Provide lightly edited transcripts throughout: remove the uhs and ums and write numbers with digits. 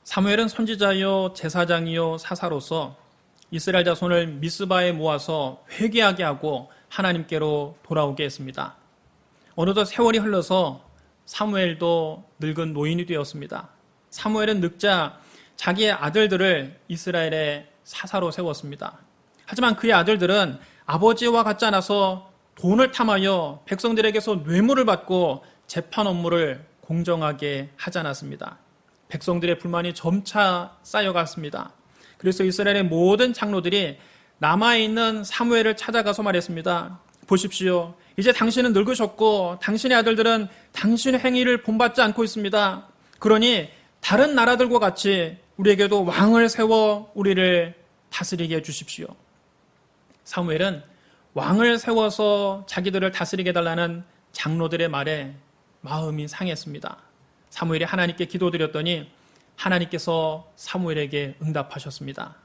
사무엘은 선지자이요 제사장이요 사사로서 이스라엘 자손을 미스바에 모아서 회개하게 하고 하나님께로 돌아오게 했습니다. 어느덧 세월이 흘러서 사무엘도 늙은 노인이 되었습니다. 사무엘은 늙자 자기의 아들들을 이스라엘의 사사로 세웠습니다. 하지만 그의 아들들은 아버지와 같지 않아서 돈을 탐하여 백성들에게서 뇌물을 받고 재판 업무를 공정하게 하지 않았습니다. 백성들의 불만이 점차 쌓여갔습니다. 그래서 이스라엘의 모든 장로들이 남아있는 사무엘을 찾아가서 말했습니다. 보십시오. 이제 당신은 늙으셨고 당신의 아들들은 당신의 행위를 본받지 않고 있습니다. 그러니 다른 나라들과 같이 우리에게도 왕을 세워 우리를 다스리게 해주십시오. 사무엘은 왕을 세워서 자기들을 다스리게 해달라는 장로들의 말에 마음이 상했습니다. 사무엘이 하나님께 기도드렸더니 하나님께서 사무엘에게 응답하셨습니다.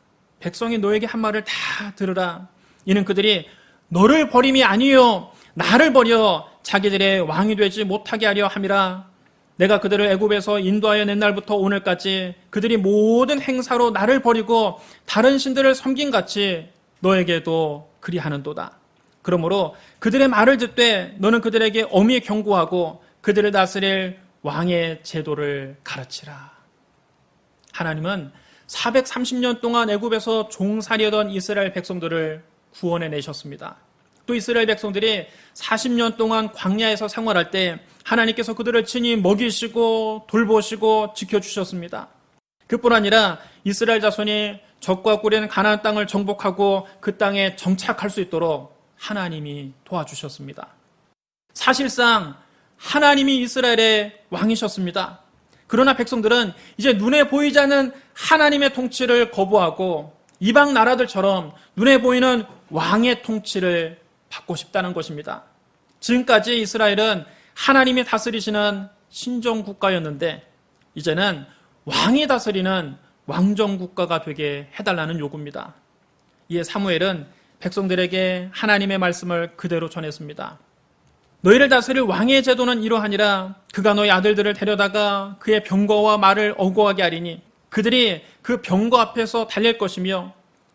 백성이 너에게 한 말을 다 들으라. 이는 그들이 너를 버림이 아니요 나를 버려 자기들의 왕이 되지 못하게 하려 함이라. 내가 그들을 애굽에서 인도하여 낸 날부터 오늘까지 그들이 모든 행사로 나를 버리고 다른 신들을 섬긴 같이 너에게도 그리하는도다. 그러므로 그들의 말을 듣되 너는 그들에게 엄히 경고하고 그들을 다스릴 왕의 제도를 가르치라. 하나님은 430년 동안 애굽에서 종살이하던 이스라엘 백성들을 구원해 내셨습니다. 또 이스라엘 백성들이 40년 동안 광야에서 생활할 때 하나님께서 그들을 친히 먹이시고 돌보시고 지켜주셨습니다. 그뿐 아니라 이스라엘 자손이 적과 꿀인 가나안 땅을 정복하고 그 땅에 정착할 수 있도록 하나님이 도와주셨습니다. 사실상 하나님이 이스라엘의 왕이셨습니다. 그러나 백성들은 이제 눈에 보이지 않는 하나님의 통치를 거부하고 이방 나라들처럼 눈에 보이는 왕의 통치를 받고 싶다는 것입니다. 지금까지 이스라엘은 하나님이 다스리시는 신정국가였는데 이제는 왕이 다스리는 왕정국가가 되게 해달라는 요구입니다. 이에 사무엘은 백성들에게 하나님의 말씀을 그대로 전했습니다. 너희를 다스릴 왕의 제도는 이러하니라. 그가 너희 아들들을 데려다가 그의 병거와 말을 어구하게 하리니 그들이 그 병거 앞에서 달릴 것이며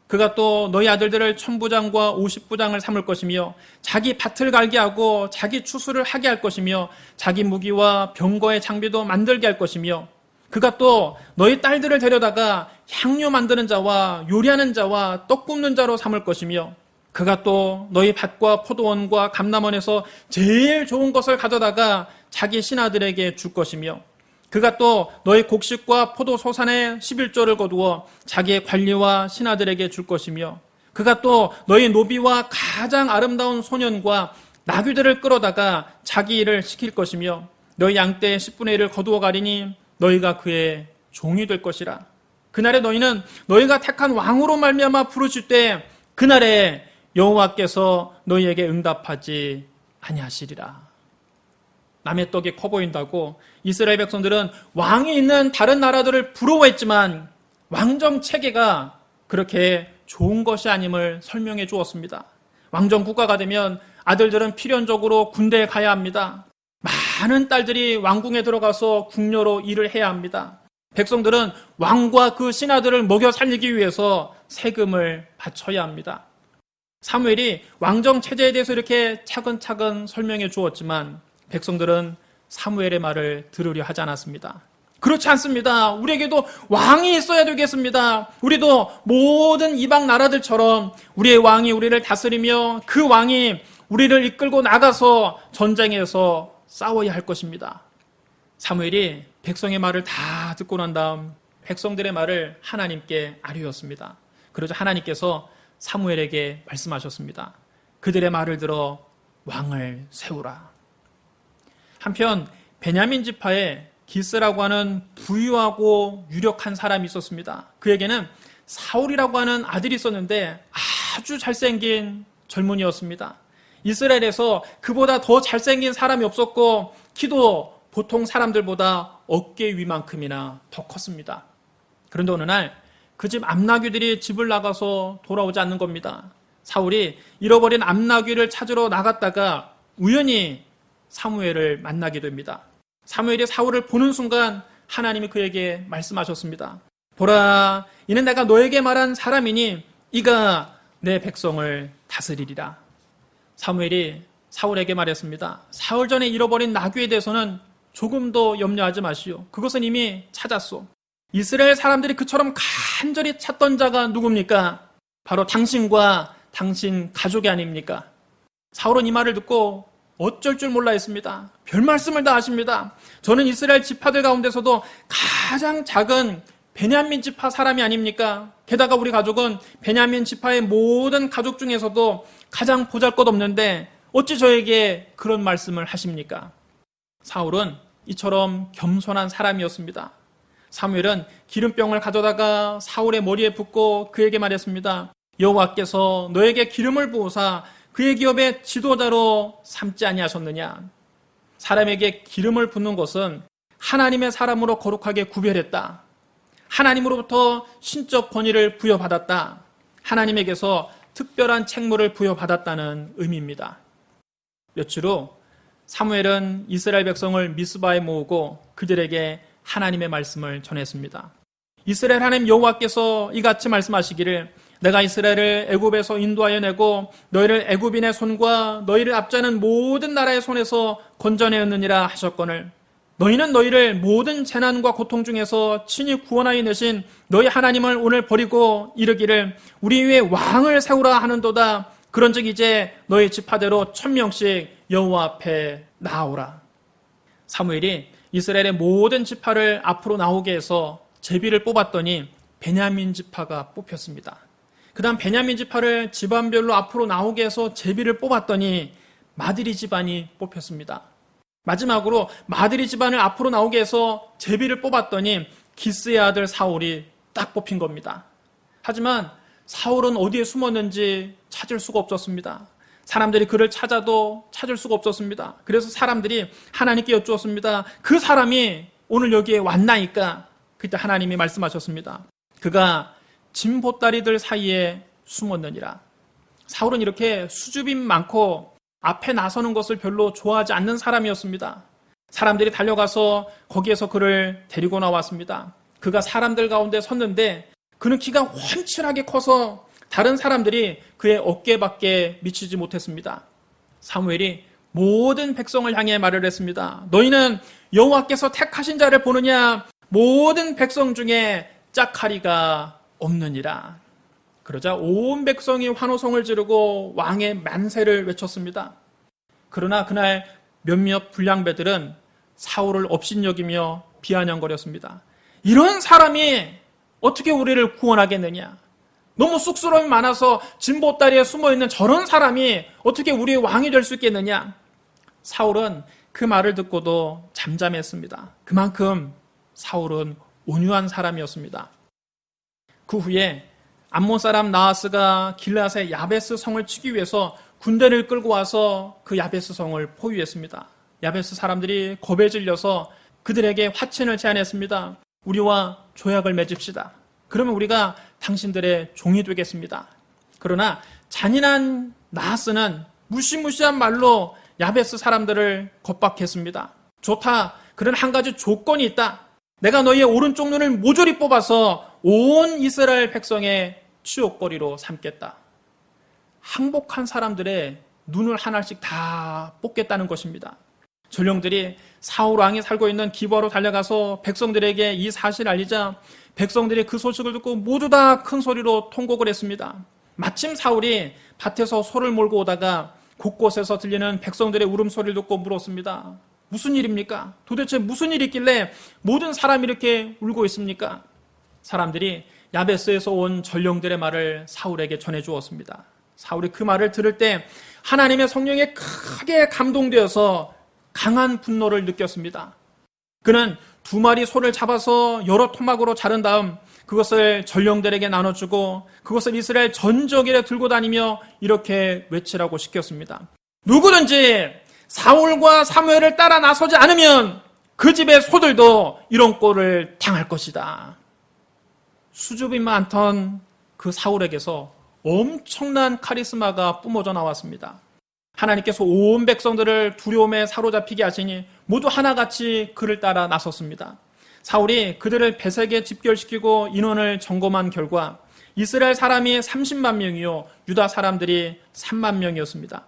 그가 또 너희 아들들을 1000부장과 50부장을 삼을 것이며 자기 밭을 갈게 하고 자기 추수를 하게 할 것이며 자기 무기와 병거의 장비도 만들게 할 것이며 그가 또 너희 딸들을 데려다가 향료 만드는 자와 요리하는 자와 떡 굽는 자로 삼을 것이며 그가 또 너희 밭과 포도원과 감람원에서 제일 좋은 것을 가져다가 자기 신하들에게 줄 것이며 그가 또 너희 곡식과 포도 소산의 11조를 거두어 자기의 관리와 신하들에게 줄 것이며 그가 또 너희 노비와 가장 아름다운 소년과 나귀들을 끌어다가 자기 일을 시킬 것이며 너희 양떼의 10분의 1을 거두어 가리니 너희가 그의 종이 될 것이라. 그날에 너희는 너희가 택한 왕으로 말미암아 부르실 때 그날에 여호와께서 너희에게 응답하지 아니하시리라. 남의 떡이 커 보인다고 이스라엘 백성들은 왕이 있는 다른 나라들을 부러워했지만 왕정 체계가 그렇게 좋은 것이 아님을 설명해 주었습니다. 왕정 국가가 되면 아들들은 필연적으로 군대에 가야 합니다. 많은 딸들이 왕궁에 들어가서 궁녀로 일을 해야 합니다. 백성들은 왕과 그 신하들을 먹여 살리기 위해서 세금을 바쳐야 합니다. 사무엘이 왕정 체제에 대해서 이렇게 차근차근 설명해 주었지만 백성들은 사무엘의 말을 들으려 하지 않았습니다. 그렇지 않습니다. 우리에게도 왕이 있어야 되겠습니다. 우리도 모든 이방 나라들처럼 우리의 왕이 우리를 다스리며 그 왕이 우리를 이끌고 나가서 전쟁에서 싸워야 할 것입니다. 사무엘이 백성의 말을 다 듣고 난 다음 백성들의 말을 하나님께 아뢰었습니다. 그러자 하나님께서 사무엘에게 말씀하셨습니다. 그들의 말을 들어 왕을 세우라. 한편 베냐민 지파에 기스라고 하는 부유하고 유력한 사람이 있었습니다. 그에게는 사울이라고 하는 아들이 있었는데 아주 잘생긴 젊은이였습니다. 이스라엘에서 그보다 더 잘생긴 사람이 없었고 키도 보통 사람들보다 어깨 위만큼이나 더 컸습니다. 그런데 어느 날 그 집 암나귀들이 집을 나가서 돌아오지 않는 겁니다. 사울이 잃어버린 암나귀를 찾으러 나갔다가 우연히 사무엘을 만나게 됩니다. 사무엘이 사울을 보는 순간 하나님이 그에게 말씀하셨습니다. 보라, 이는 내가 너에게 말한 사람이니 이가 내 백성을 다스리리라. 사무엘이 사울에게 말했습니다. 사흘 전에 잃어버린 나귀에 대해서는 조금도 염려하지 마시오. 그것은 이미 찾았소. 이스라엘 사람들이 그처럼 간절히 찾던 자가 누굽니까? 바로 당신과 당신 가족이 아닙니까? 사울은 이 말을 듣고 어쩔 줄 몰라 했습니다. 별 말씀을 다 하십니다. 저는 이스라엘 지파들 가운데서도 가장 작은 베냐민 지파 사람이 아닙니까? 게다가 우리 가족은 베냐민 지파의 모든 가족 중에서도 가장 보잘것없는데 어찌 저에게 그런 말씀을 하십니까? 사울은 이처럼 겸손한 사람이었습니다. 사무엘은 기름병을 가져다가 사울의 머리에 붓고 그에게 말했습니다. 여호와께서 너에게 기름을 부으사 그의 기업의 지도자로 삼지 아니하셨느냐? 사람에게 기름을 붓는 것은 하나님의 사람으로 거룩하게 구별했다. 하나님으로부터 신적 권위를 부여받았다. 하나님에게서 특별한 책무를 부여받았다는 의미입니다. 며칠 후 사무엘은 이스라엘 백성을 미스바에 모으고 그들에게 하나님의 말씀을 전했습니다. 이스라엘 하나님 여호와께서 이같이 말씀하시기를 내가 이스라엘을 애굽에서 인도하여 내고 너희를 애굽인의 손과 너희를 압제하는 모든 나라의 손에서 건져내었느니라 하셨거늘 너희는 너희를 모든 재난과 고통 중에서 친히 구원하여 내신 너희 하나님을 오늘 버리고 이르기를 우리 위에 왕을 세우라 하는도다. 그런즉 이제 너희 지파대로 1000명씩 여호와 앞에 나아오라. 사무엘이 이스라엘의 모든 지파를 앞으로 나오게 해서 제비를 뽑았더니 베냐민 지파가 뽑혔습니다. 그 다음 베냐민 지파를 집안별로 앞으로 나오게 해서 제비를 뽑았더니 마드리 집안이 뽑혔습니다. 마지막으로 마드리 집안을 앞으로 나오게 해서 제비를 뽑았더니 기스의 아들 사울이 딱 뽑힌 겁니다. 하지만 사울은 어디에 숨었는지 찾을 수가 없었습니다. 사람들이 그를 찾아도 찾을 수가 없었습니다. 그래서 사람들이 하나님께 여쭈었습니다. 그 사람이 오늘 여기에 왔나이까? 그때 하나님이 말씀하셨습니다. 그가 진보다리들 사이에 숨었느니라. 사울은 이렇게 수줍임 많고 앞에 나서는 것을 별로 좋아하지 않는 사람이었습니다. 사람들이 달려가서 거기에서 그를 데리고 나왔습니다. 그가 사람들 가운데 섰는데 그는 키가 훤칠하게 커서 다른 사람들이 그의 어깨밖에 미치지 못했습니다. 사무엘이 모든 백성을 향해 말을 했습니다. 너희는 여호와께서 택하신 자를 보느냐? 모든 백성 중에 짝하리가 없느니라. 그러자 온 백성이 환호성을 지르고 왕의 만세를 외쳤습니다. 그러나 그날 몇몇 불량배들은 사울을 업신여기며 비아냥거렸습니다. 이런 사람이 어떻게 우리를 구원하겠느냐? 너무 쑥스러움이 많아서 진보다리에 숨어있는 저런 사람이 어떻게 우리의 왕이 될 수 있겠느냐? 사울은 그 말을 듣고도 잠잠했습니다. 그만큼 사울은 온유한 사람이었습니다. 그 후에 암몬 사람 나하스가 길앗의 야베스 성을 치기 위해서 군대를 끌고 와서 그 야베스 성을 포위했습니다. 야베스 사람들이 겁에 질려서 그들에게 화친을 제안했습니다. 우리와 조약을 맺읍시다. 그러면 우리가 당신들의 종이 되겠습니다. 그러나 잔인한 나하스는 무시무시한 말로 야베스 사람들을 겁박했습니다. 좋다. 그런 한 가지 조건이 있다. 내가 너희의 오른쪽 눈을 모조리 뽑아서 온 이스라엘 백성의 치욕거리로 삼겠다. 항복한 사람들의 눈을 하나씩 다 뽑겠다는 것입니다. 전령들이 사울 왕이 살고 있는 기브아로 달려가서 백성들에게 이 사실을 알리자 백성들이 그 소식을 듣고 모두 다 큰 소리로 통곡을 했습니다. 마침 사울이 밭에서 소를 몰고 오다가 곳곳에서 들리는 백성들의 울음소리를 듣고 물었습니다. 무슨 일입니까? 도대체 무슨 일이 있길래 모든 사람이 이렇게 울고 있습니까? 사람들이 야베스에서 온 전령들의 말을 사울에게 전해주었습니다. 사울이 그 말을 들을 때 하나님의 성령에 크게 감동되어서 강한 분노를 느꼈습니다. 그는 2마리 소를 잡아서 여러 토막으로 자른 다음 그것을 전령들에게 나눠주고 그것을 이스라엘 전적에 들고 다니며 이렇게 외치라고 시켰습니다. 누구든지 사울과 사무엘을 따라 나서지 않으면 그 집의 소들도 이런 꼴을 당할 것이다. 수줍이 많던 그 사울에게서 엄청난 카리스마가 뿜어져 나왔습니다. 하나님께서 온 백성들을 두려움에 사로잡히게 하시니 모두 하나같이 그를 따라 나섰습니다. 사울이 그들을 베색에 집결시키고 인원을 점검한 결과 이스라엘 사람이 30만 명이요 유다 사람들이 3만 명이었습니다.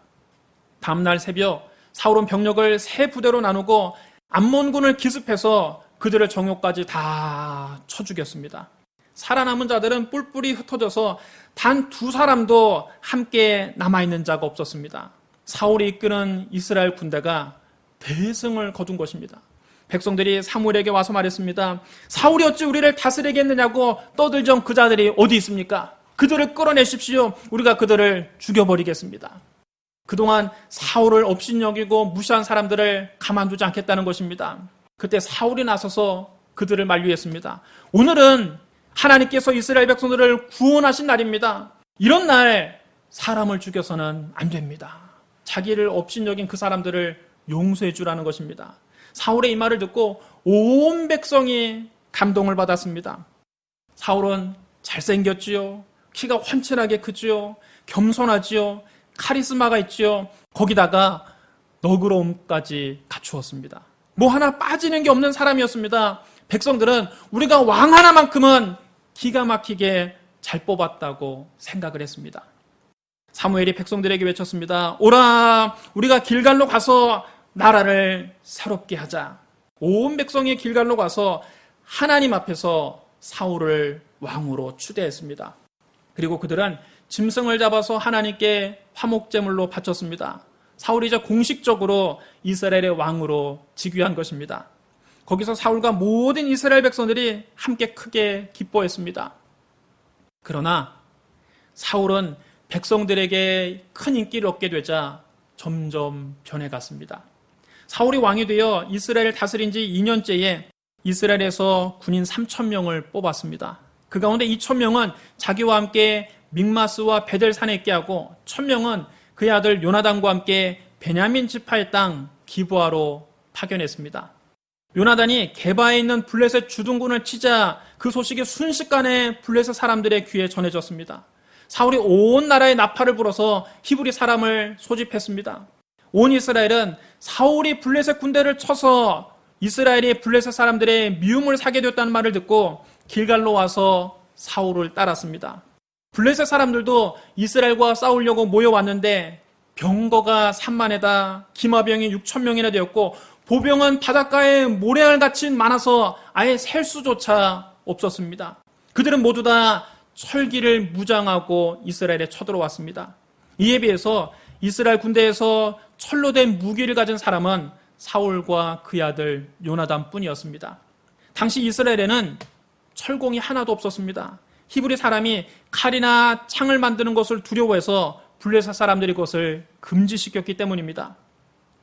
다음날 새벽 사울은 병력을 세 부대로 나누고 암몬군을 기습해서 그들을 정욕까지 다 쳐 죽였습니다. 살아남은 자들은 뿔뿔이 흩어져서 단 2사람도 함께 남아있는 자가 없었습니다. 사울이 이끄는 이스라엘 군대가 대승을 거둔 것입니다. 백성들이 사무엘에게 와서 말했습니다. 사울이 어찌 우리를 다스리겠느냐고 떠들던 그 자들이 어디 있습니까? 그들을 끌어내십시오. 우리가 그들을 죽여버리겠습니다. 그동안 사울을 업신여기고 무시한 사람들을 가만두지 않겠다는 것입니다. 그때 사울이 나서서 그들을 만류했습니다. 오늘은 하나님께서 이스라엘 백성들을 구원하신 날입니다. 이런 날 사람을 죽여서는 안 됩니다. 자기를 업신여긴 그 사람들을 용서해 주라는 것입니다. 사울의 이 말을 듣고 온 백성이 감동을 받았습니다. 사울은 잘생겼지요. 키가 훤칠하게 크지요. 겸손하지요. 카리스마가 있지요. 거기다가 너그러움까지 갖추었습니다. 뭐 하나 빠지는 게 없는 사람이었습니다. 백성들은 우리가 왕 하나만큼은 기가 막히게 잘 뽑았다고 생각을 했습니다. 사무엘이 백성들에게 외쳤습니다. 오라, 우리가 길갈로 가서 나라를 새롭게 하자. 온 백성이 길갈로 가서 하나님 앞에서 사울을 왕으로 추대했습니다. 그리고 그들은 짐승을 잡아서 하나님께 화목제물로 바쳤습니다. 사울이 이제 공식적으로 이스라엘의 왕으로 즉위한 것입니다. 거기서 사울과 모든 이스라엘 백성들이 함께 크게 기뻐했습니다. 그러나 사울은 백성들에게 큰 인기를 얻게 되자 점점 변해갔습니다. 사울이 왕이 되어 이스라엘을 다스린 지 2년째에 이스라엘에서 군인 3,000명을 뽑았습니다. 그 가운데 2,000명은 자기와 함께 믹마스와 베델산에 있게 하고 1,000명은 그의 아들 요나단과 함께 베냐민 지파의 땅 기브아로 파견했습니다. 요나단이 게바에 있는 블레셋 주둔군을 치자 그 소식이 순식간에 블레셋 사람들의 귀에 전해졌습니다. 사울이 온 나라에 나팔을 불어서 히브리 사람을 소집했습니다. 온 이스라엘은 사울이 블레셋 군대를 쳐서 이스라엘이 블레셋 사람들의 미움을 사게 되었다는 말을 듣고 길갈로 와서 사울을 따랐습니다. 블레셋 사람들도 이스라엘과 싸우려고 모여왔는데 병거가 3만에다 기마병이 6,000명이나 되었고 보병은 바닷가에 모래알같이 많아서 아예 셀 수조차 없었습니다. 그들은 모두 다 철기를 무장하고 이스라엘에 쳐들어왔습니다. 이에 비해서 이스라엘 군대에서 철로 된 무기를 가진 사람은 사울과 그의 아들 요나단 뿐이었습니다. 당시 이스라엘에는 철공이 하나도 없었습니다. 히브리 사람이 칼이나 창을 만드는 것을 두려워해서 블레셋 사람들이 그것을 금지시켰기 때문입니다.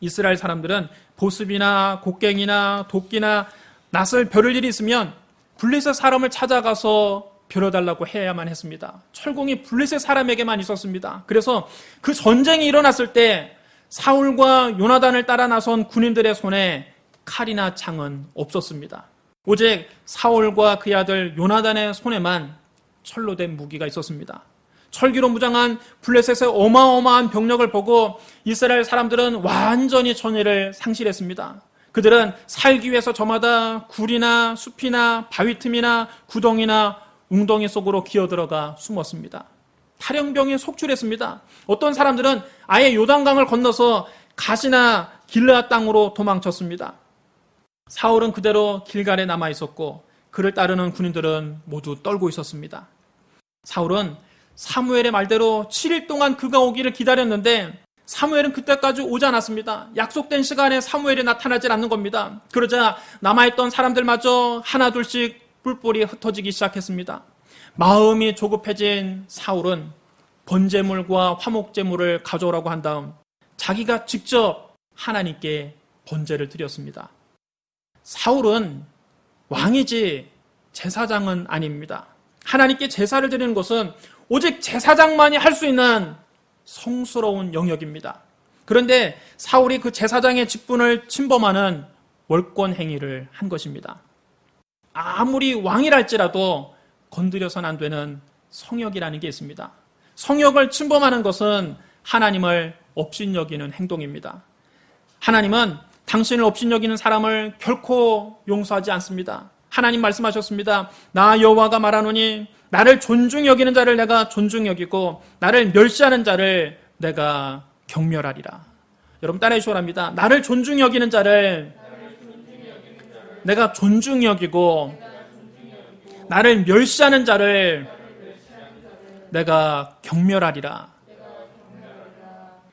이스라엘 사람들은 보습이나 곡괭이나 도끼나 낫을 벼를 일이 있으면 블레셋 사람을 찾아가서 벼려달라고 해야만 했습니다. 철공이 블레셋 사람에게만 있었습니다. 그래서 그 전쟁이 일어났을 때 사울과 요나단을 따라 나선 군인들의 손에 칼이나 창은 없었습니다. 오직 사울과 그의 아들 요나단의 손에만 철로 된 무기가 있었습니다. 철기로 무장한 블레셋의 어마어마한 병력을 보고 이스라엘 사람들은 완전히 전의를 상실했습니다. 그들은 살기 위해서 저마다 굴이나 숲이나 바위 틈이나 구덩이나 웅덩이 속으로 기어들어가 숨었습니다. 탈영병에 속출했습니다. 어떤 사람들은 아예 요단강을 건너서 가시나 길르앗 땅으로 도망쳤습니다. 사울은 그대로 길갈에 남아 있었고 그를 따르는 군인들은 모두 떨고 있었습니다. 사울은 사무엘의 말대로 7일 동안 그가 오기를 기다렸는데 사무엘은 그때까지 오지 않았습니다. 약속된 시간에 사무엘이 나타나지 않는 겁니다. 그러자 남아있던 사람들마저 하나둘씩 뿔뿔이 흩어지기 시작했습니다. 마음이 조급해진 사울은 번제물과 화목제물을 가져오라고 한 다음 자기가 직접 하나님께 번제를 드렸습니다. 사울은 왕이지 제사장은 아닙니다. 하나님께 제사를 드리는 것은 오직 제사장만이 할 수 있는 성스러운 영역입니다. 그런데 사울이 그 제사장의 직분을 침범하는 월권 행위를 한 것입니다. 아무리 왕이랄지라도 건드려서는 안 되는 성역이라는 게 있습니다. 성역을 침범하는 것은 하나님을 업신여기는 행동입니다. 하나님은 당신을 업신여기는 사람을 결코 용서하지 않습니다. 하나님 말씀하셨습니다. 나 여호와가 말하노니 나를 존중 여기는 자를 내가 존중 여기고 나를 멸시하는 자를 내가 경멸하리라. 여러분 따라해 주시기 바랍니다. 나를 존중 여기는 자를 내가 존중 여기고 나를 멸시하는 자를 내가 경멸하리라.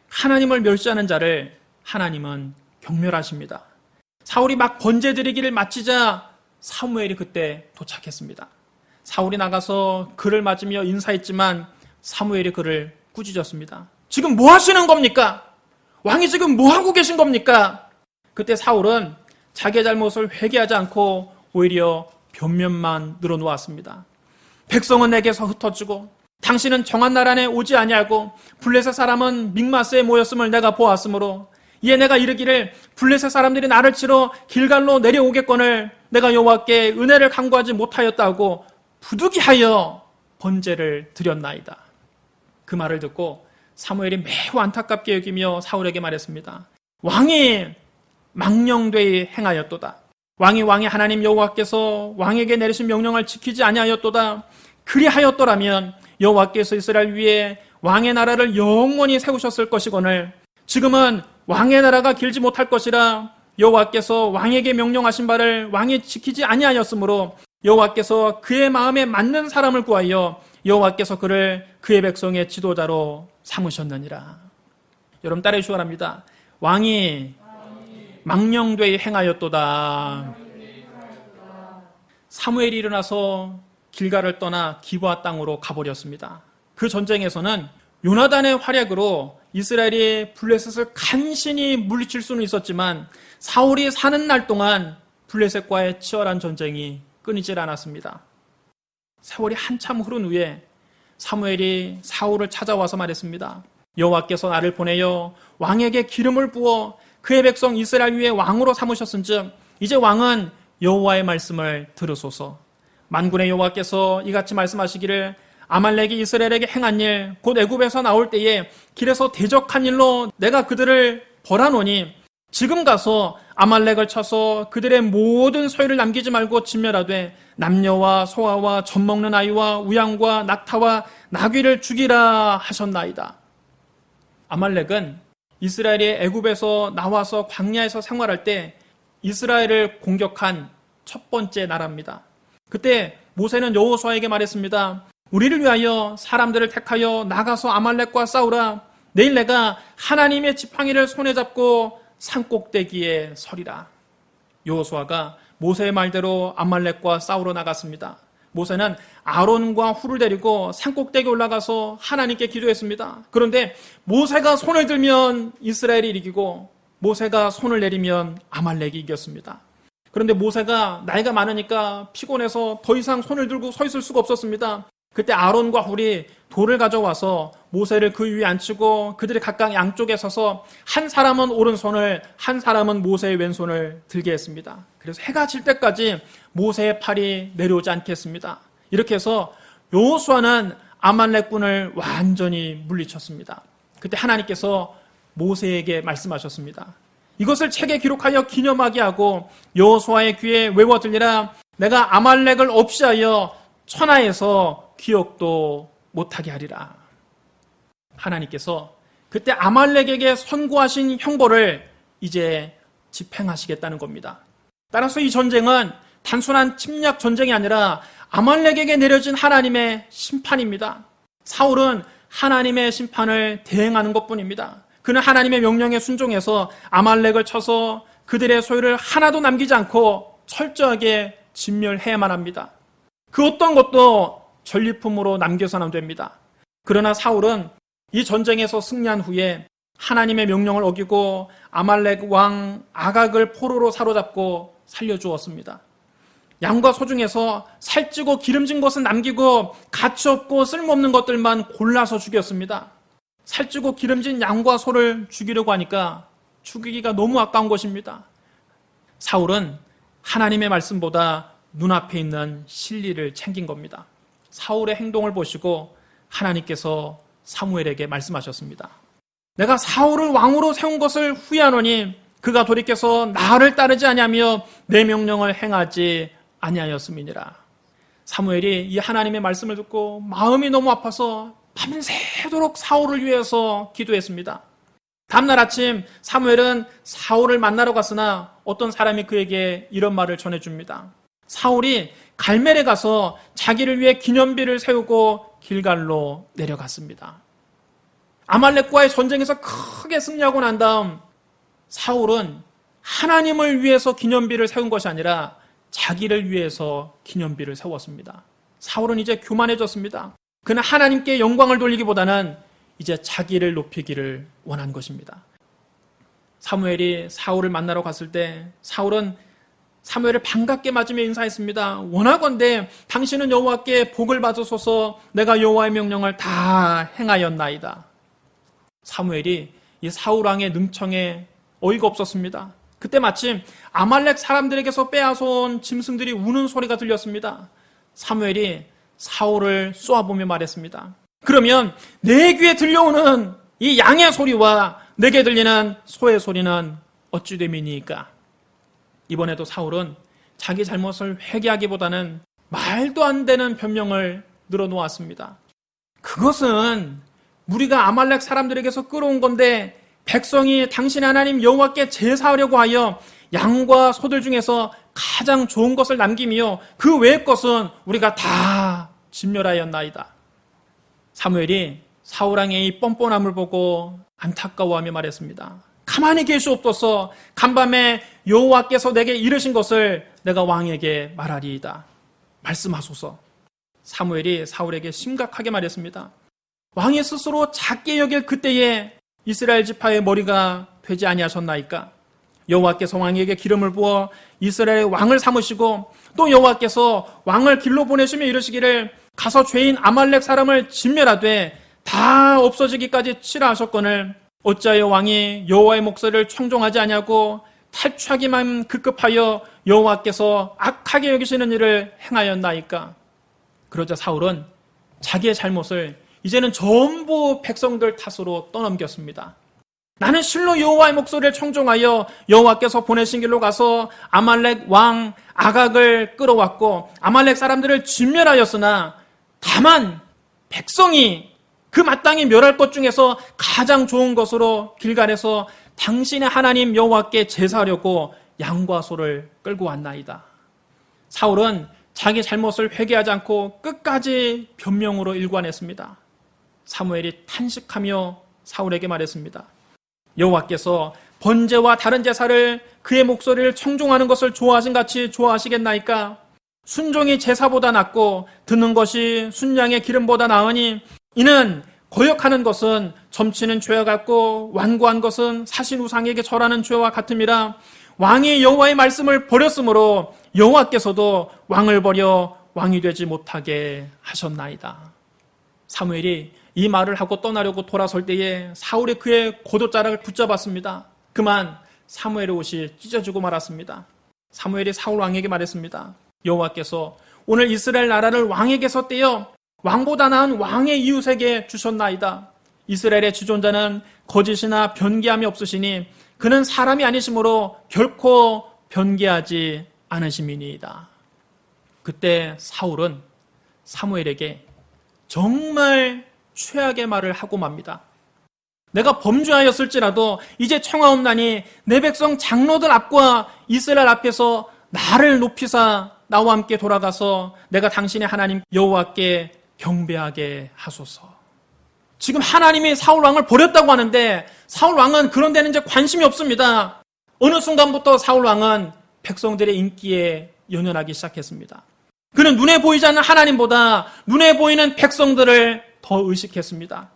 하나님을 멸시하는 자를 하나님은 경멸하십니다. 사울이 막 번제 드리기를 마치자 사무엘이 그때 도착했습니다. 사울이 나가서 그를 맞으며 인사했지만 사무엘이 그를 꾸짖었습니다. 지금 뭐 하시는 겁니까? 왕이 지금 뭐 하고 계신 겁니까? 그때 사울은 자기의 잘못을 회개하지 않고 오히려 변면만 늘어놓았습니다. 백성은 내게서 흩어지고 당신은 정한 날 안에 오지 아니하고 블레셋 사람은 믹마스에 모였음을 내가 보았으므로 이에 내가 이르기를 블레셋 사람들이 나를 치러 길갈로 내려오겠거늘 내가 여호와께 은혜를 간구하지 못하였다고 부득이하여 번제를 드렸나이다. 그 말을 듣고 사무엘이 매우 안타깝게 여기며 사울에게 말했습니다. 왕이 망령되이 행하였도다. 왕이 하나님 여호와께서 왕에게 내리신 명령을 지키지 아니하였도다. 그리하였더라면 여호와께서 이스라엘 위에 왕의 나라를 영원히 세우셨을 것이거늘 지금은 왕의 나라가 길지 못할 것이라 여호와께서 왕에게 명령하신 바를 왕이 지키지 아니하였으므로 여호와께서 그의 마음에 맞는 사람을 구하여 여호와께서 그를 그의 백성의 지도자로 삼으셨느니라. 여러분 따라해 주시기 바랍니다. 왕이 망령되이 행하였도다. 사무엘이 일어나서 길갈을 떠나 기브아 땅으로 가버렸습니다. 그 전쟁에서는 요나단의 활약으로 이스라엘이 블레셋을 간신히 물리칠 수는 있었지만 사울이 사는 날 동안 블레셋과의 치열한 전쟁이 끊이질 않았습니다. 세월이 한참 흐른 후에 사무엘이 사울을 찾아와서 말했습니다. 여호와께서 나를 보내어 왕에게 기름을 부어 그의 백성 이스라엘 위에 왕으로 삼으셨은즉 이제 왕은 여호와의 말씀을 들으소서. 만군의 여호와께서 이같이 말씀하시기를 아말렉이 이스라엘에게 행한 일 곧 애굽에서 나올 때에 길에서 대적한 일로 내가 그들을 벌하노니 지금 가서 아말렉을 쳐서 그들의 모든 소유를 남기지 말고 진멸하되 남녀와 소아와 젖먹는 아이와 우양과 낙타와 나귀를 죽이라 하셨나이다. 아말렉은 이스라엘이 애굽에서 나와서 광야에서 생활할 때 이스라엘을 공격한 첫 번째 나라입니다. 그때 모세는 여호수아에게 말했습니다. 우리를 위하여 사람들을 택하여 나가서 아말렉과 싸우라. 내일 내가 하나님의 지팡이를 손에 잡고 산꼭대기에 서리라. 여호수아가 모세의 말대로 아말렉과 싸우러 나갔습니다. 모세는 아론과 훌을 데리고 산꼭대기에 올라가서 하나님께 기도했습니다. 그런데 모세가 손을 들면 이스라엘이 이기고 모세가 손을 내리면 아말렉이 이겼습니다. 그런데 모세가 나이가 많으니까 피곤해서 더 이상 손을 들고 서 있을 수가 없었습니다. 그때 아론과 훌이 돌을 가져와서 모세를 그 위에 앉히고 그들이 각각 양쪽에 서서 한 사람은 오른손을 한 사람은 모세의 왼손을 들게 했습니다. 그래서 해가 질 때까지 모세의 팔이 내려오지 않겠습니다. 이렇게 해서 여호수아는 아말렉군을 완전히 물리쳤습니다. 그때 하나님께서 모세에게 말씀하셨습니다. 이것을 책에 기록하여 기념하게 하고 여호수아의 귀에 외워 들리라. 내가 아말렉을 없이하여 천하에서 기억도 못하게 하리라. 하나님께서 그때 아말렉에게 선고하신 형벌을 이제 집행하시겠다는 겁니다. 따라서 이 전쟁은 단순한 침략 전쟁이 아니라 아말렉에게 내려진 하나님의 심판입니다. 사울은 하나님의 심판을 대행하는 것뿐입니다. 그는 하나님의 명령에 순종해서 아말렉을 쳐서 그들의 소유를 하나도 남기지 않고 철저하게 진멸해야만 합니다. 그 어떤 것도 전리품으로 남겨서는 안 됩니다. 그러나 사울은 이 전쟁에서 승리한 후에 하나님의 명령을 어기고 아말렉 왕 아각을 포로로 사로잡고 살려주었습니다. 양과 소 중에서 살찌고 기름진 것은 남기고 가치없고 쓸모없는 것들만 골라서 죽였습니다. 살찌고 기름진 양과 소를 죽이려고 하니까 죽이기가 너무 아까운 것입니다. 사울은 하나님의 말씀보다 눈앞에 있는 실리를 챙긴 겁니다. 사울의 행동을 보시고 하나님께서 사무엘에게 말씀하셨습니다. 내가 사울을 왕으로 세운 것을 후회하노니 그가 돌이켜서 나를 따르지 아니하며 내 명령을 행하지 아니하였음이니라. 사무엘이 이 하나님의 말씀을 듣고 마음이 너무 아파서 밤새도록 사울을 위해서 기도했습니다. 다음날 아침 사무엘은 사울을 만나러 갔으나 어떤 사람이 그에게 이런 말을 전해줍니다. 사울이 갈멜에 가서 자기를 위해 기념비를 세우고 길갈로 내려갔습니다. 아말렉과의 전쟁에서 크게 승리하고 난 다음 사울은 하나님을 위해서 기념비를 세운 것이 아니라 자기를 위해서 기념비를 세웠습니다. 사울은 이제 교만해졌습니다. 그는 하나님께 영광을 돌리기보다는 이제 자기를 높이기를 원한 것입니다. 사무엘이 사울을 만나러 갔을 때 사울은 사무엘을 반갑게 맞으며 인사했습니다. 원하건대 당신은 여호와께 복을 받으소서. 내가 여호와의 명령을 다 행하였나이다. 사무엘이 이 사울 왕의 능청에 어이가 없었습니다. 그때 마침 아말렉 사람들에게서 빼앗아온 짐승들이 우는 소리가 들렸습니다. 사무엘이 사울을 쏘아보며 말했습니다. 그러면 내 귀에 들려오는 이 양의 소리와 내게 들리는 소의 소리는 어찌 됨이니까? 이번에도 사울은 자기 잘못을 회개하기보다는 말도 안 되는 변명을 늘어놓았습니다. 그것은 우리가 아말렉 사람들에게서 끌어온 건데 백성이 당신 하나님 여호와께 제사하려고 하여 양과 소들 중에서 가장 좋은 것을 남기며 그 외의 것은 우리가 다 진멸하였나이다. 사무엘이 사울 왕의 이 뻔뻔함을 보고 안타까워하며 말했습니다. 가만히 계시옵소서. 간밤에 여호와께서 내게 이르신 것을 내가 왕에게 말하리이다. 말씀하소서. 사무엘이 사울에게 심각하게 말했습니다. 왕이 스스로 작게 여길 그때에 이스라엘 지파의 머리가 되지 아니하셨나이까? 여호와께서 왕에게 기름을 부어 이스라엘의 왕을 삼으시고 또 여호와께서 왕을 길로 보내시며 이르시기를 가서 죄인 아말렉 사람을 진멸하되 다 없어지기까지 치라 하셨거늘 어찌하여 왕이 여호와의 목소리를 청종하지 아니하고 탈취하기만 급급하여 여호와께서 악하게 여기시는 일을 행하였나이까? 그러자 사울은 자기의 잘못을 이제는 전부 백성들 탓으로 떠넘겼습니다. 나는 실로 여호와의 목소리를 청종하여 여호와께서 보내신 길로 가서 아말렉 왕 아각을 끌어왔고 아말렉 사람들을 진멸하였으나 다만 백성이 그 마땅히 멸할 것 중에서 가장 좋은 것으로 길갈에서 당신의 하나님 여호와께 제사하려고 양과 소를 끌고 왔나이다. 사울은 자기 잘못을 회개하지 않고 끝까지 변명으로 일관했습니다. 사무엘이 탄식하며 사울에게 말했습니다. 여호와께서 번제와 다른 제사를 그의 목소리를 청종하는 것을 좋아하신 같이 좋아하시겠나이까? 순종이 제사보다 낫고 듣는 것이 순양의 기름보다 나으니 이는 거역하는 것은 점치는 죄와 같고 완고한 것은 사신 우상에게 절하는 죄와 같음이라. 왕이 여호와의 말씀을 버렸으므로 여호와께서도 왕을 버려 왕이 되지 못하게 하셨나이다. 사무엘이 이 말을 하고 떠나려고 돌아설 때에 사울이 그의 겉옷자락을 붙잡았습니다. 그만 사무엘의 옷이 찢어지고 말았습니다. 사무엘이 사울 왕에게 말했습니다. 여호와께서 오늘 이스라엘 나라를 왕에게서 떼어 왕보다 나은 왕의 이웃에게 주셨나이다. 이스라엘의 지존자는 거짓이나 변개함이 없으시니 그는 사람이 아니시므로 결코 변개하지 않으심이니이다. 그때 사울은 사무엘에게 정말 최악의 말을 하고 맙니다. 내가 범죄하였을지라도 이제 청하옵나니 내 백성 장로들 앞과 이스라엘 앞에서 나를 높이사 나와 함께 돌아가서 내가 당신의 하나님 여호와께 경배하게 하소서. 지금 하나님이 사울 왕을 버렸다고 하는데 사울 왕은 그런 데는 이제 관심이 없습니다. 어느 순간부터 사울 왕은 백성들의 인기에 연연하기 시작했습니다. 그는 눈에 보이지 않는 하나님보다 눈에 보이는 백성들을 더 의식했습니다.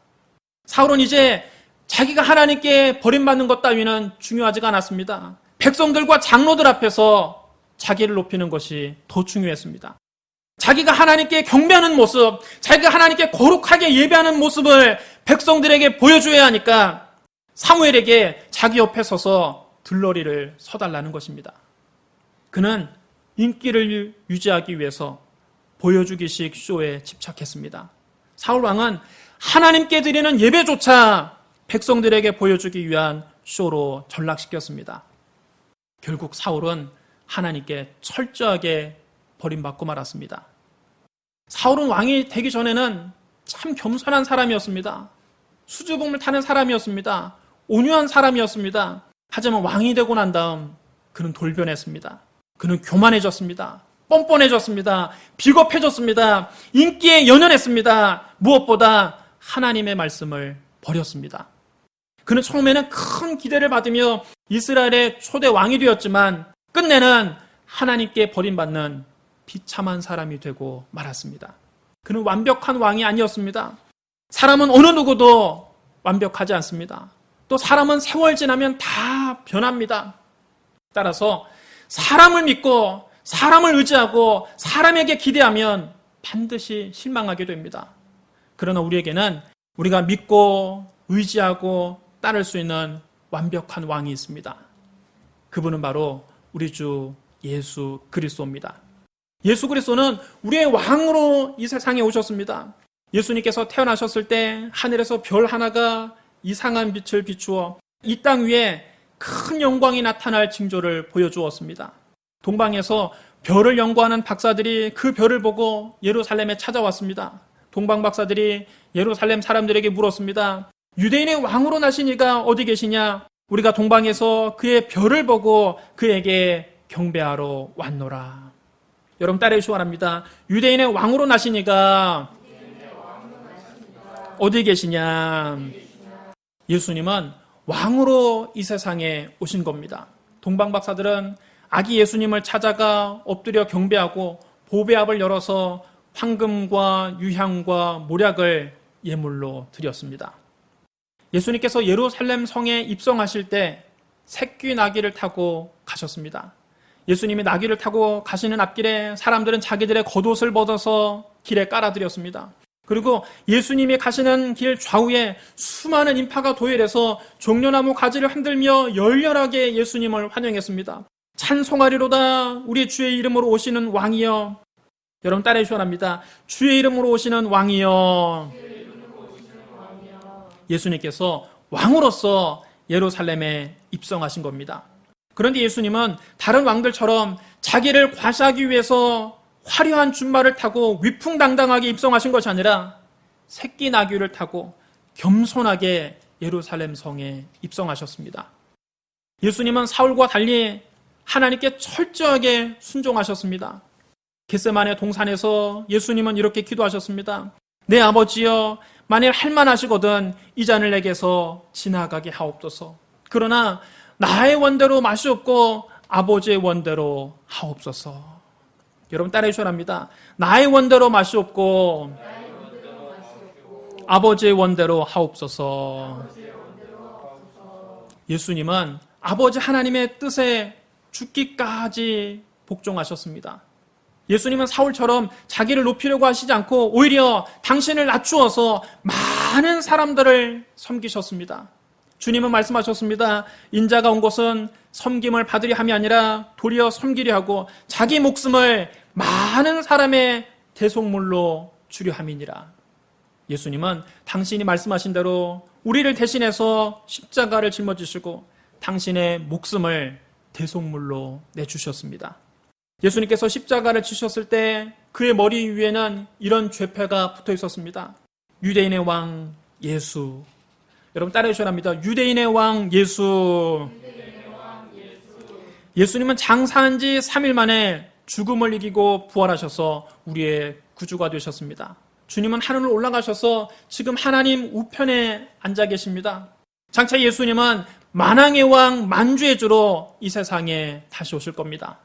사울은 이제 자기가 하나님께 버림받는 것 따위는 중요하지가 않았습니다. 백성들과 장로들 앞에서 자기를 높이는 것이 더 중요했습니다. 자기가 하나님께 경배하는 모습, 자기가 하나님께 거룩하게 예배하는 모습을 백성들에게 보여줘야 하니까 사무엘에게 자기 옆에 서서 들러리를 서달라는 것입니다. 그는 인기를 유지하기 위해서 보여주기식 쇼에 집착했습니다. 사울 왕은 하나님께 드리는 예배조차 백성들에게 보여주기 위한 쇼로 전락시켰습니다. 결국 사울은 하나님께 철저하게 버림받고 말았습니다. 사울은 왕이 되기 전에는 참 겸손한 사람이었습니다. 수줍음을 타는 사람이었습니다. 온유한 사람이었습니다. 하지만 왕이 되고 난 다음 그는 돌변했습니다. 그는 교만해졌습니다. 뻔뻔해졌습니다. 비겁해졌습니다. 인기에 연연했습니다. 무엇보다 하나님의 말씀을 버렸습니다. 그는 처음에는 큰 기대를 받으며 이스라엘의 초대 왕이 되었지만 끝내는 하나님께 버림받는 비참한 사람이 되고 말았습니다. 그는 완벽한 왕이 아니었습니다. 사람은 어느 누구도 완벽하지 않습니다. 또 사람은 세월 지나면 다 변합니다. 따라서 사람을 믿고 사람을 의지하고 사람에게 기대하면 반드시 실망하게 됩니다. 그러나 우리에게는 우리가 믿고 의지하고 따를 수 있는 완벽한 왕이 있습니다. 그분은 바로 우리 주 예수 그리스도입니다. 예수 그리스도는 우리의 왕으로 이 세상에 오셨습니다. 예수님께서 태어나셨을 때 하늘에서 별 하나가 이상한 빛을 비추어 이 땅 위에 큰 영광이 나타날 징조를 보여주었습니다. 동방에서 별을 연구하는 박사들이 그 별을 보고 예루살렘에 찾아왔습니다. 동방 박사들이 예루살렘 사람들에게 물었습니다. 유대인의 왕으로 나신 이가 어디 계시냐? 우리가 동방에서 그의 별을 보고 그에게 경배하러 왔노라. 여러분 따라해 주시기 바랍니다. 유대인의 왕으로 나신 이가 어디 계시냐? 예수님은 왕으로 이 세상에 오신 겁니다. 동방 박사들은 아기 예수님을 찾아가 엎드려 경배하고 보배압을 열어서 황금과 유향과 모략을 예물로 드렸습니다. 예수님께서 예루살렘 성에 입성하실 때 새끼 나귀를 타고 가셨습니다. 예수님이 나귀를 타고 가시는 앞길에 사람들은 자기들의 겉옷을 벗어서 길에 깔아드렸습니다. 그리고 예수님이 가시는 길 좌우에 수많은 인파가 도열해서 종려나무 가지를 흔들며 열렬하게 예수님을 환영했습니다. 찬송하리로다 우리 주의 이름으로 오시는 왕이여. 여러분 따라해 주셔야 합니다. 주의 이름으로 오시는 왕이여. 예수님께서 왕으로서 예루살렘에 입성하신 겁니다. 그런데 예수님은 다른 왕들처럼 자기를 과시하기 위해서 화려한 준마를 타고 위풍당당하게 입성하신 것이 아니라 새끼 나귀를 타고 겸손하게 예루살렘 성에 입성하셨습니다. 예수님은 사울과 달리 하나님께 철저하게 순종하셨습니다. 겟세마네 동산에서 예수님은 이렇게 기도하셨습니다. 내 아버지여, 만일 할만하시거든 이 잔을 내게서 지나가게 하옵소서. 그러나 나의 원대로 마시옵고 아버지의 원대로 하옵소서. 여러분 따라해 주셔야 합니다. 나의 원대로 마시옵고 아버지의 원대로 하옵소서. 예수님은 아버지 하나님의 뜻에 죽기까지 복종하셨습니다. 예수님은 사울처럼 자기를 높이려고 하시지 않고 오히려 당신을 낮추어서 많은 사람들을 섬기셨습니다. 주님은 말씀하셨습니다. 인자가 온 것은 섬김을 받으려 함이 아니라 도리어 섬기려 하고 자기 목숨을 많은 사람의 대속물로 주려 함이니라. 예수님은 당신이 말씀하신 대로 우리를 대신해서 십자가를 짊어지시고 당신의 목숨을 대속물로 내주셨습니다. 예수님께서 십자가를 지셨을 때 그의 머리 위에는 이런 죄패가 붙어 있었습니다. 유대인의 왕 예수. 여러분 따라해 주셔야 합니다. 유대인의 왕 예수. 예수님은 장사한 지 3일 만에 죽음을 이기고 부활하셔서 우리의 구주가 되셨습니다. 주님은 하늘로 올라가셔서 지금 하나님 우편에 앉아 계십니다. 장차 예수님은 만왕의 왕 만주의 주로 이 세상에 다시 오실 겁니다.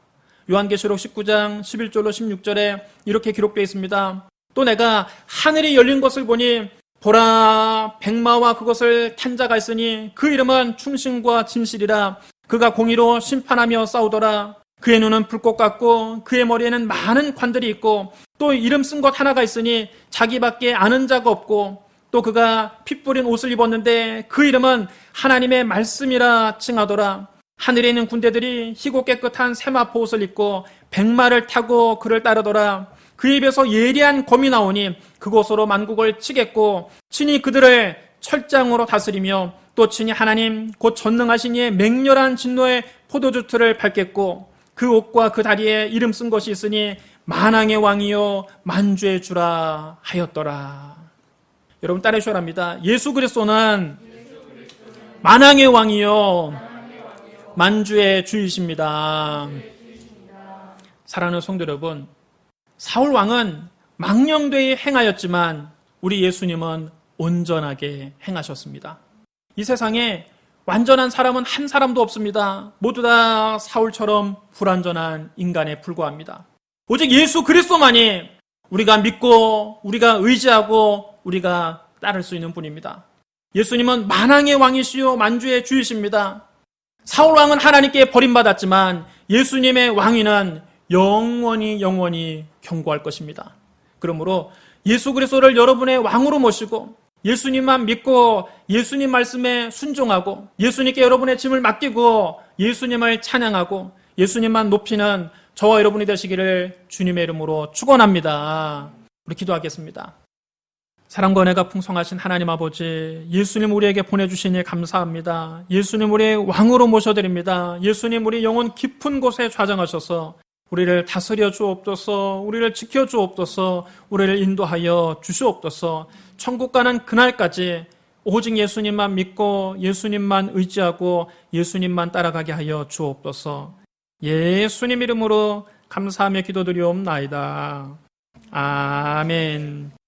요한계시록 19장 11절로 16절에 이렇게 기록되어 있습니다. 또 내가 하늘이 열린 것을 보니 보라 백마와 그것을 탄 자가 있으니 그 이름은 충신과 진실이라. 그가 공의로 심판하며 싸우더라. 그의 눈은 불꽃 같고 그의 머리에는 많은 관들이 있고 또 이름 쓴 것 하나가 있으니 자기밖에 아는 자가 없고 또 그가 피 뿌린 옷을 입었는데 그 이름은 하나님의 말씀이라 칭하더라. 하늘에 있는 군대들이 희고 깨끗한 세마포 옷을 입고 백마를 타고 그를 따르더라. 그 입에서 예리한 검이 나오니 그곳으로 만국을 치겠고 친히 그들을 철장으로 다스리며 또 친히 하나님 곧 전능하신 이의 맹렬한 진노의 포도주 틀을 밟겠고 그 옷과 그 다리에 이름 쓴 것이 있으니 만왕의 왕이요 만주의 주라 하였더라. 여러분 따라하셔야 합니다. 예수 그리스도는 만왕의 왕이요 만주의 주이십니다. 사랑하는 성도 여러분, 사울 왕은 망령되이 행하였지만 우리 예수님은 온전하게 행하셨습니다. 이 세상에 완전한 사람은 한 사람도 없습니다. 모두 다 사울처럼 불완전한 인간에 불과합니다. 오직 예수 그리스도만이 우리가 믿고 우리가 의지하고 우리가 따를 수 있는 분입니다. 예수님은 만왕의 왕이시요 만주의 주이십니다. 사울 왕은 하나님께 버림받았지만 예수님의 왕위는 영원히 경고할 것입니다. 그러므로 예수 그리스도를 여러분의 왕으로 모시고 예수님만 믿고 예수님 말씀에 순종하고 예수님께 여러분의 짐을 맡기고 예수님을 찬양하고 예수님만 높이는 저와 여러분이 되시기를 주님의 이름으로 축원합니다. 우리 기도하겠습니다. 사랑과 은혜가 풍성하신 하나님 아버지, 예수님 우리에게 보내주시니 감사합니다. 예수님 우리의 왕으로 모셔드립니다. 예수님 우리 영혼 깊은 곳에 좌정하셔서 우리를 다스려 주옵소서, 우리를 지켜 주옵소서, 우리를 인도하여 주시옵소서. 천국 가는 그날까지 오직 예수님만 믿고 예수님만 의지하고 예수님만 따라가게 하여 주옵소서. 예수님 이름으로 감사하며 기도드리옵나이다. 아멘.